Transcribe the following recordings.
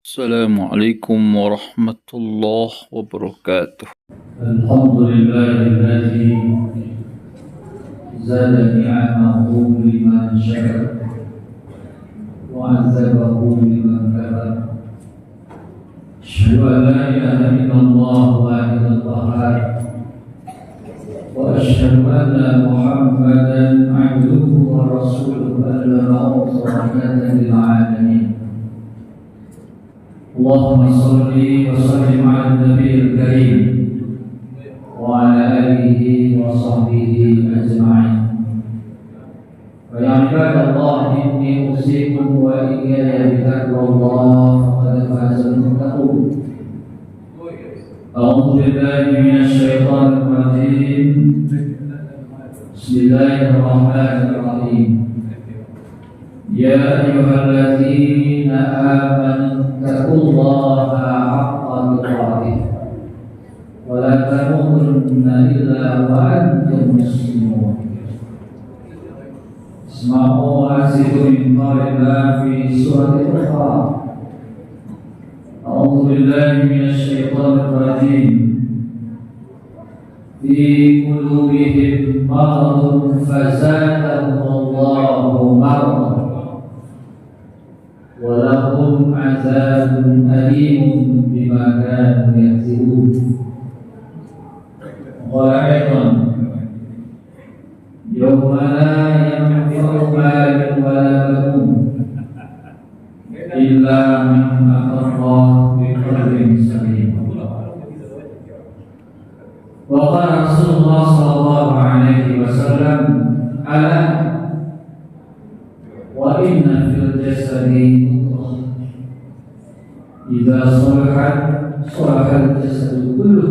السلام عليكم ورحمة الله وبركاته. الحمد لله الذي زاد نعمه لمن شكر وعذبه لمن كفر. أشهد أن لا إله إلا الله واحد القهار وأشهد أن محمدا عبده ورسوله المبعوث رحمة للعالمين. اللهم صل وسلم على النبي الكريم وعلى آله وصحبه أجمعين. ويا عباد الله إني أوصيكم وإياي بتقوى الله فقد فاز المتقون. أعوذ بالله من الشيطان الرجيم. بسم الله الرحمن الرحيم. يا أيها الذين آمنوا اتقوا الله حق تقاته ولا تموتن إلا وأنتم مسلمون. اسمعوا وأنصتوا من قول الله في سورة الإخراج. أعوذ بالله من الشيطان الرجيم. في قلوبهم مرض فزادهم الله مرضا ولهم عذاب أليم بما كانوا يكذبون. قال أيضا يوم لا ينفع مال ولا بنون إلا من أتى الله بقلب سليم. وقال رسول الله صلى الله عليه وسلم ألا وإن في الجسد إذا صلحت صلح الجسد كله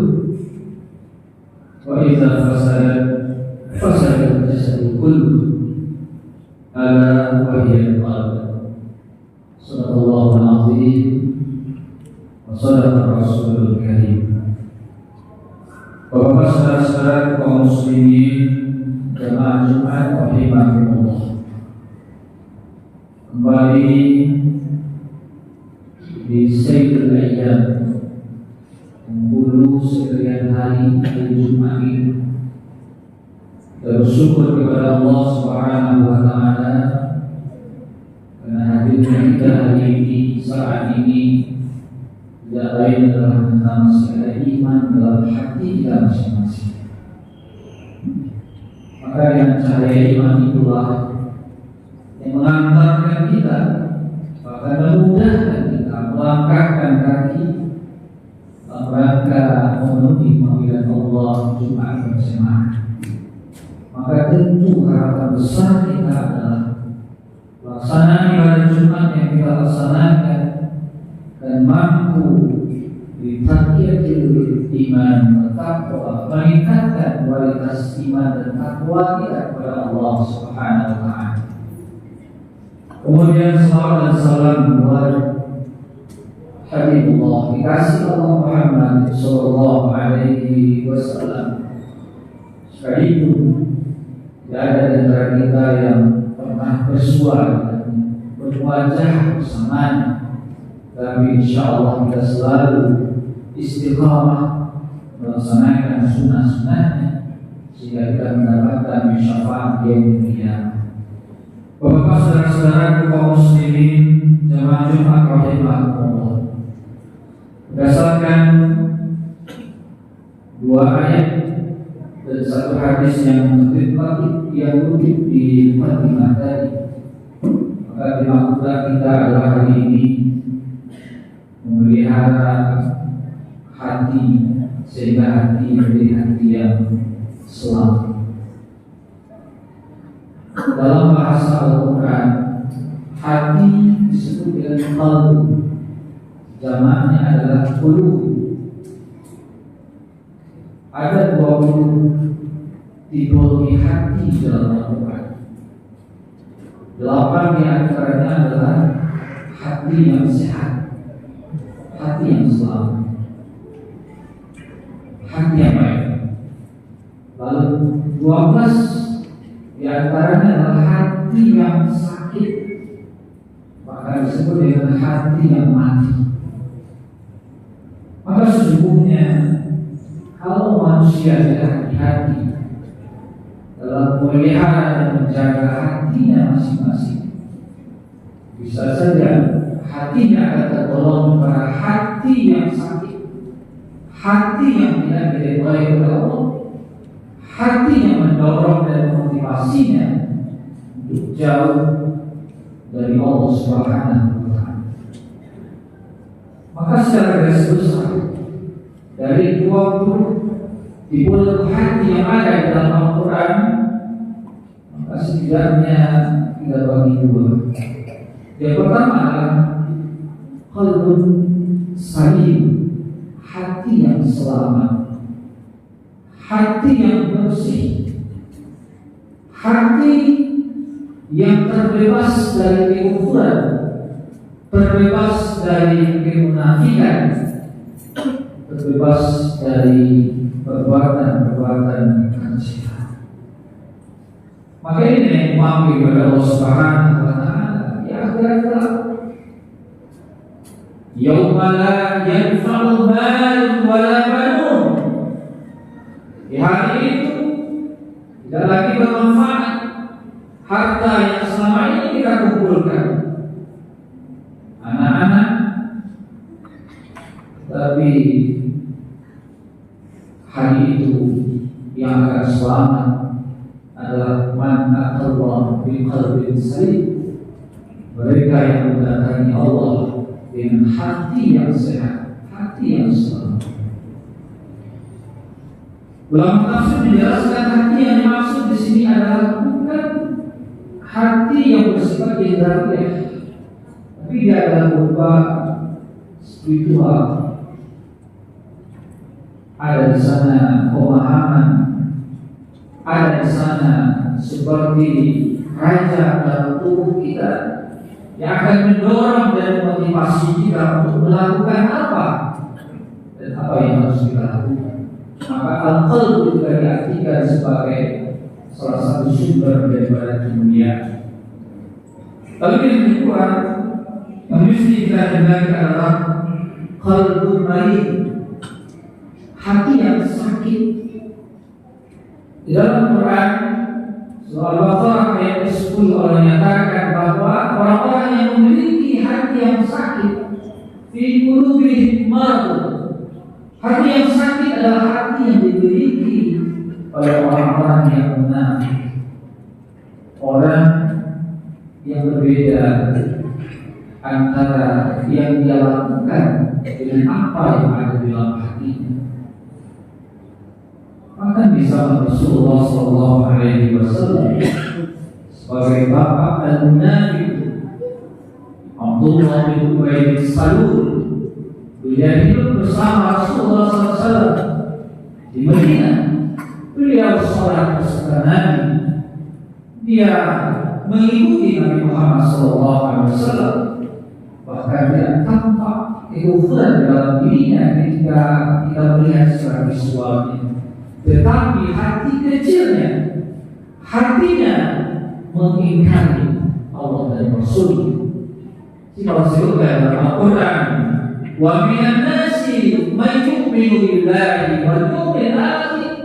وإذا فسدت فسد الجسد كله ألا وهي القلب. صدق الله العظيم وصدق الرسول الكريم. Bapak saudara-saudara kaum muslimin jemaah Jumat rahimakumullah, kembali di Sayyidul Ayyam, penghulu sekalian hari Jumat ini, bersyukur kepada Allah Subhanahu wa Ta'ala karena hadirnya kita hari ini, saat ini tidak lain adalah tentang segala iman dalam hati kita masing-masing. Maka yang cahaya iman itulah yang mengantarkan kita, bahkan memudahkan kita melangkahkan kaki dalam rangka memenuhi panggilan Allah Jumat berjamaah. Maka tentu harapan besar kita adalah pelaksanaan ibadah Jumat yang kita laksanakan dan mampu ditakdirkan iman dan takwa, meningkatkan kualitas iman dan takwa kita kepada Allah Subhanahu wa Ta'ala. Kemudian salawat dan salam buat Habibullah, dikasih Allah Muhammad sallallahu alaihi wasallam. Sekalipun tidak ada di antara kita yang pernah bersuara dan berwajah bersamanya, tapi insyaAllah kita selalu istiqamah melaksanakan sunnah-sunnahnya sehingga kita mendapatkan syafaat yang mulia. Bapak saudara-saudara kaum muslimin jemaah Jumat rahimakumullah, berdasarkan dua ayat dan satu hadis yang kutip di mukadimah tadi, maka dimaksudkan kita adalah hari ini memelihara hati sehingga hati menjadi hati yang selamat. Dalam bahasa Al-Quran, hati disebut dengan qalb, jamaknya adalah qulub. Ada 20 tipologi hati dalam Al-Quran. 8 di antaranya adalah hati yang sehat, hati yang selamat, hati yang baik. Lalu 12 di antaranya adalah hati yang sakit, maka disebut dengan hati yang mati. sesungguhnya kalau manusia tidak hati-hati dalam memelihara dan menjaga hatinya masing-masing, bisa saja hatinya akan tergolong pada hati yang sakit, hati yang tidak diridhoi oleh Allah, hati yang mendorong dan memotivasinya untuk jauh dari Allah Subhanahu wa Ta'ala. Maka secara garis besar dari 20 hati yang ada di dalam Al-Quran, maka setidaknya kita bagi dua. Yang pertama adalah qalbun salim, hati yang selamat, hati yang bersih, hati yang terbebas dari kekufuran, terbebas dari kemunafikan, terbebas dari perbuatan-perbuatan kesyirikan. Maka ini yang dipanggil oleh Allah Subhanahu wa Ta'ala di akhirat kelak. Yauma la yanfa'u malun wala banun. Di hari itu tidak lagi bermanfaat harta yang selama ini kita kumpulkan, anak-anak, tapi hari itu yang akan selamat adalah man Allah biqalbin salim, mereka yang mendatangi Allah dengan hati yang sehat, hati yang selamat. Ulama tafsir menjelaskan hati yang dimaksud di sini adalah bukan hati yang bersifat indrawiya, tapi dia adalah berupa spiritual. Ada di sana pemahaman, ada di sana seperti raja dalam tubuh kita yang akan mendorong dan memotivasi kita untuk melakukan apa dan apa yang harus kita lakukan. Maka al-qalb juga diartikan sebagai salah satu sumber daripada dunia. Lalu yang kedua yang mesti kita dengar adalah qalbun marid, hati yang sakit. Di dalam Quran surah Al-Baqarah ayat 10 Allah menyatakan bahwa orang-orang yang memiliki hati yang sakit, fi qulubihim marad. Hati yang sakit adalah hati yang dimiliki oleh orang-orang yang munafik, orang yang berbeda antara yang dia lakukan dengan apa yang ada di dalam hatinya. Maka di zaman Rasulullah SAW sebagai bapak al-munafik Abdullah bin Ubay bin Salul, beliau hidup bersama Rasulullah SAW di Madinah. Beliau sholat bersama Nabi, dia mengikuti Nabi Muhammad SAW, bahkan dia tampak kekufuran dalam dirinya ketika kita melihat secara visualnya. Tetapi hati kecilnya, hatinya mengingkari Allah dan Rasul. Jika disebutkan dalam Al-Quran, wa minan nasi man yu'minu billahi wal yawmil akhir.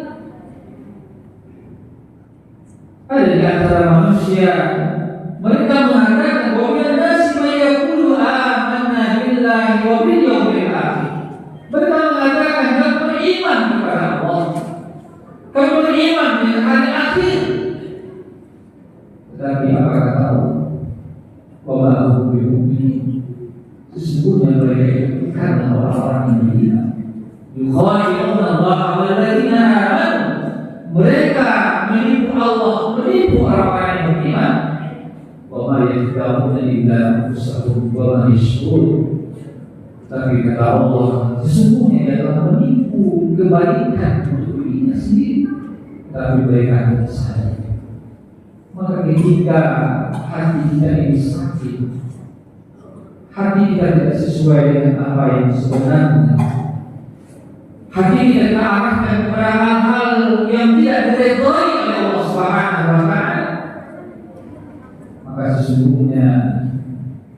Ada di antara manusia mereka mengatakan wa minan nasi man yaqulu amanna billahi wa bil yawmil akhir. Mereka mengatakan kami beriman kepada Allah, kami beriman dengan hari akhir. Tetapi apakah tahu bahwa Allah berhubungi sesungguhnya mereka itu karena orang-orang yang beriman. Yukhadi'una Allah walladzina amanu, mereka menipu Allah, menipu orang-orang yang beriman. Wa ma yakhda'una illa anfusahum wa ma yash'urun. Tapi kata Allah, sesungguhnya dia telah menipu kebaikan untuk dirinya sendiri, tapi mereka tidak sadar. Maka ketika hati kita ini sakit, hati kita tidak sesuai dengan apa yang sebenarnya, hati kita terarahkan kepada hal-hal yang tidak diridhoi oleh Allah Subhanahu wa Ta'ala, maka sesungguhnya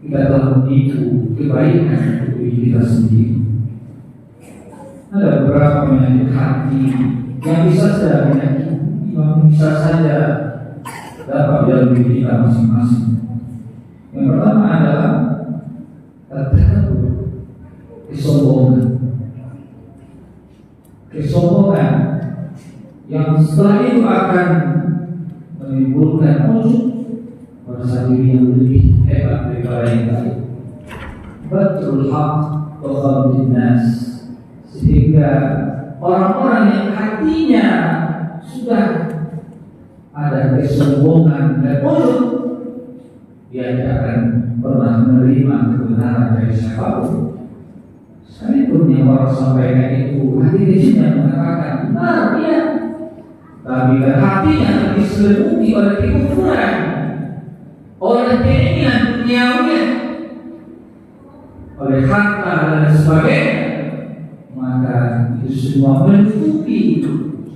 kita telah menipu kebaikan untuk diri kita sendiri. penyakit hati yang bisa saja dapat dilalui kita masing-masing. Yang pertama adalah kesombongan yang setelah itu akan menimbulkan ujub merasa diri yang lebih hebat daripada yang lain. Batrul haq wa ghamdun nas, sehingga orang-orang yang hatinya sudah ada kesombongan dan ujub, dia tidak akan pernah menerima kebenaran dari siapapun. Sekalipun yang orang sampaikan itu hati kecilnya mengatakan benar, iya, tapi hatinya diselimuti oleh kekufuran, oleh keinginan duniawi, oleh harta dan sebagainya, maka itu semua menutupi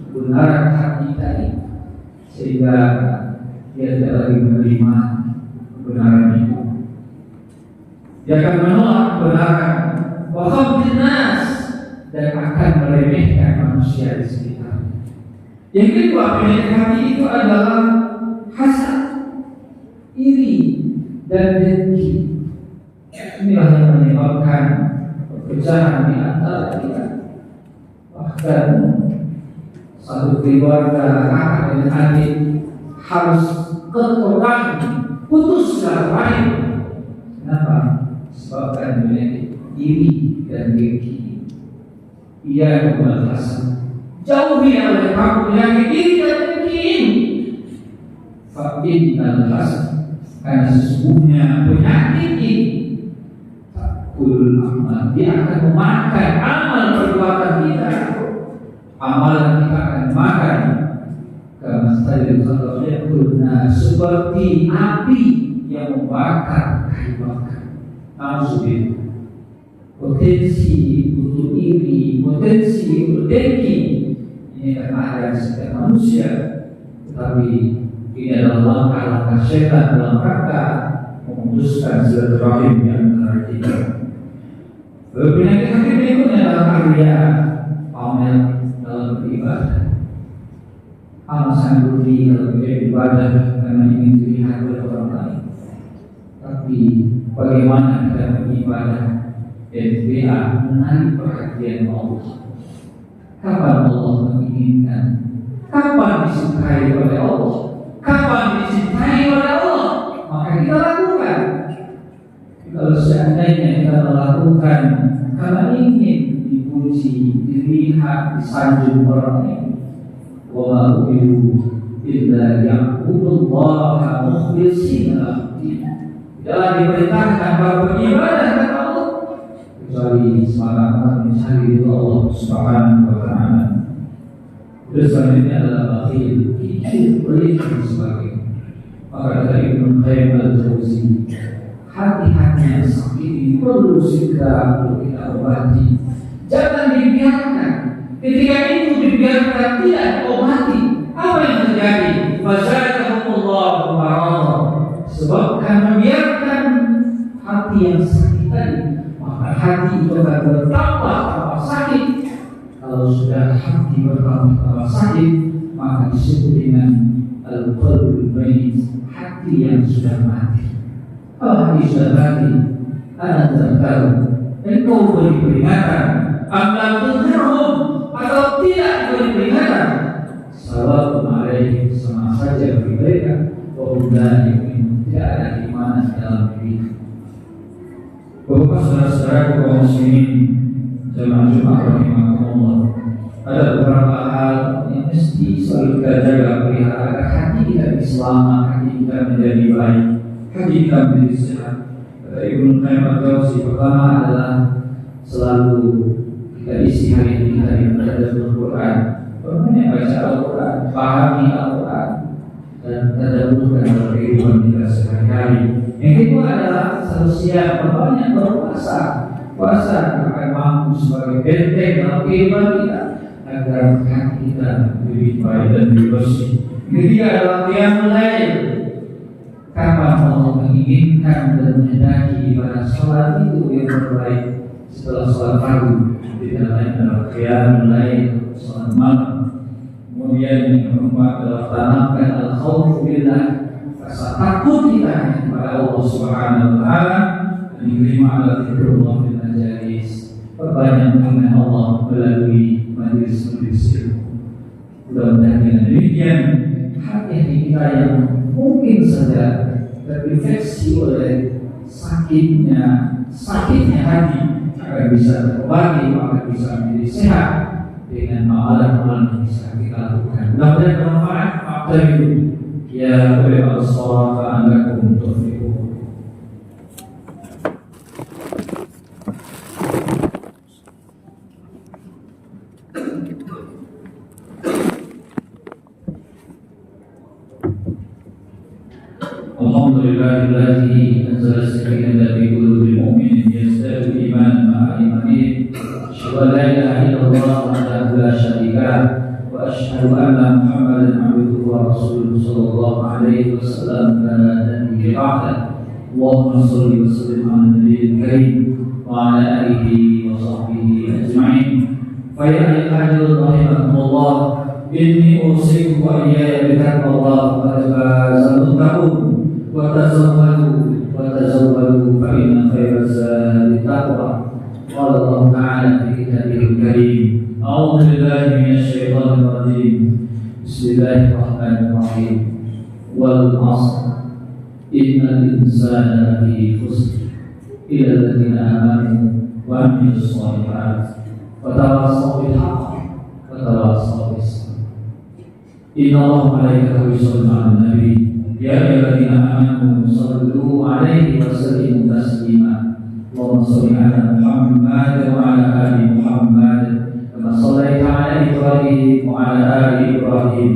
kebenaran hati tadi, sehingga dia tidak lagi menerima kebenaran itu. Dia akan menolak kebenaran, bahkan dinas, dan akan meremehkan manusia di sekitar. Yang kedua, penyakit hati itu adalah hasad, iri, dan dengki. Inilah yang menyebabkan perpecahan di antara kita. Bahkan satu keluarga, kakak dan adik harus keturunan putus silaturahim. Kenapa? Sebabkan penyakit iri dan dengki. Ia membuat hasad. Jauhi oleh kamu penyakit iri dan dengki ini. Fa'in al-hasad, karena sesungguhnya penyakit ini amal, dia akan memakan amal perbuatan kita. Amalan kita akan makan seperti api yang membakar kayu bakar. Maksudnya potensi untuk iri, potensi untuk dengki ini akan ada di setiap manusia. Tetapi ini adalah langkah-langkah syaitan dalam rangka memutuskan silaturahim yang antara kita. Penyakit hati berikutnya adalah ria, pamer dalam beribadah. Alasan budi dalam beribadah karena ingin dilihat oleh orang lain. Tapi bagaimana kita beribadah dan menarik perhatian Allah? Kapan Allah menginginkan? Kapan disukai oleh Allah? Kapan dicintai oleh Allah? Maka kita lakukan. Kalau seandainya kita melakukan karena ingin dipuji, dilihat, disanjung orang lain, wa umiru illa ya'budullaha mukhlishina lahu-d-din. Jangan diperintahkan bahwa beribadah kepada Allah kecuali semata-mata mencari ridha Allah Subhanahu wa taala. Terus selanjutnya adalah bakhil, kikir, pelit dan sebagainya. Maka dari Ibnu Qayyim al-Jauziyah, hati-hati yang sakit ini perlu segera kita obati. Jangan dibiarkan. Ketika itu dibiarkan tidak diobati, apa yang terjadi? Fazadahumullahu marada. Sebab karena membiarkan hati yang sakit tadi, maka hati itu akan bertambah sakit. Kalau sudah hati bertambah sakit, maka disebut dengan al-qalbul mayyit, hati yang sudah mati. Kalau hati sudah mati, anda tahu, engkau beri peringatan, anda tunjukkan atau tidak beri peringatan, salam alaihim, sama saja beri mereka, wahudani tidak ada iman dalam diri. Bapak saudara-saudara kaum muslimin jemaah Jumat rahimahumullah, ada beberapa hal yang mesti selalu kita jaga pelihara agar hati kita selamat, hati kita menjadi baik, hati kita menjadi sehat. Kata Ibnu Qayyim al-Jauziyah, pertama adalah selalu kita isi hari kita dengan tadabbur Al-Quran, banyak baca Al-Quran, pahami Al-Quran, dan tadabbur dalam kehidupan kita sehari-hari. Yang kedua adalah selalu siap banyak berpuasa. Puasa akan mampu sebagai benteng dalam kehidupan kita agar hati kita lebih baik dan lebih bersih. Ketiga adalah qiyamul lail. Kapan Allah menginginkan dan menghendaki ibadah salat itu yang terbaik, setelah sholat fardu, tidak lain adalah qiyamul lail, sholat malam. Kemudian yang keempat adalah tanamkan al-khawfu billah, rasa takut kita kepada Allah Subhanahu wa taala. Dan kelima adalah zikrullah fil majalis, perbanyak mengingat Allah melalui majelis-majelis ilmu. Mudah-mudahan dengan demikian hati-hati kita yang mungkin saja terinfeksi oleh sakitnya hati agar bisa terobati, maka bisa menjadi sehat dengan amalan-amalan yang bisa kita lakukan. Mudah-mudahan bermanfaat. Fakta itu ya oleh Allah wa anakum taufiqun. Alhamdulillahilladzi anzala as-sakinata fi qulubil mu'minin yazdadu imanan ma'a imanihim. Asyhadu an la ilaha illallah wahdahu la syarika lah wa asyhadu anna Muhammadan abduhu wa rasuluhu sallallahu alaihi wasallam la nabiyya ba'da. Allahumma shalli wa sallim ala nabiyyil karim wa ala alihi wa sahbihi ajma'in. Fa ya ayyuhal rahimakumullah, inni usikum wa iyaya bi taqwallah wa fazal taqun. وتزودوا فإن خير الزاد التقوى. قال الله تعالى في كتابه الكريم: أعوذ بالله من الشيطان الرجيم. بسم الله الرحمن الرحيم. والعصر إن الإنسان لفي خسر إلا الذين آمنوا وعملوا الصالحات وتواصوا بالحق وتواصوا بالصبر. إن الله وملائكته يصلون على النبي يا أيها الذين آمنوا صلوا عليه وسلموا تسليما. اللهم صل على محمد وعلى آل محمد كما صليت على إبراهيم وعلى آل إبراهيم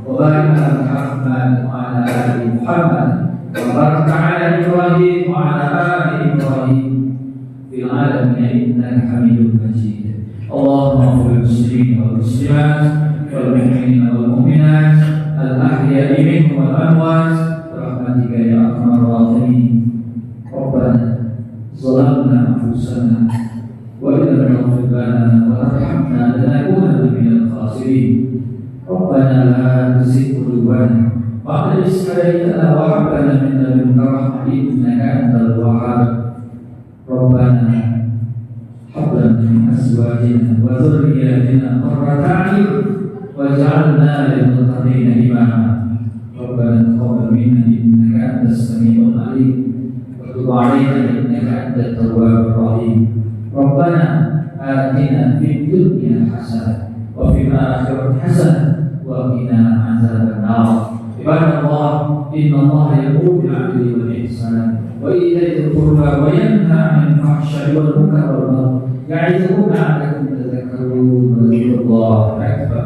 وبارك على محمد وعلى آل محمد وبارك على إبراهيم وعلى آل إبراهيم في العالمين إنك حميد مجيد. اللهم اغفر للمسلمين والمسلمات والمؤمنين والمؤمنات الأحياء منهم والأموات برحمتك يا أرحم الراحمين. ربنا ظلمنا أنفسنا وإن لم تغفر لنا وترحمنا لنكونن من الخاسرين. ربنا لا تزغ قلوبنا بعد إذ هديتنا وهب لنا من لدنك رحمة إنك أنت الوهاب. ربنا هب لنا من أزواجنا وذرياتنا قرة أعين واجعلنا للمتقين إماما. ربنا تقبل منا إنك أنت السميع العليم وتب علينا إنك أنت التواب الرحيم. ربنا آتنا في الدنيا حسنة وفي الآخرة حسنة وقنا عذاب النار. عباد الله، إن الله يقول بالعدل والإحسان وإيتاء ذي القربى وينهى عن الفحشاء والمنكر والبغي يعظكم لعلكم تذكرون. وذكر الله أكبر.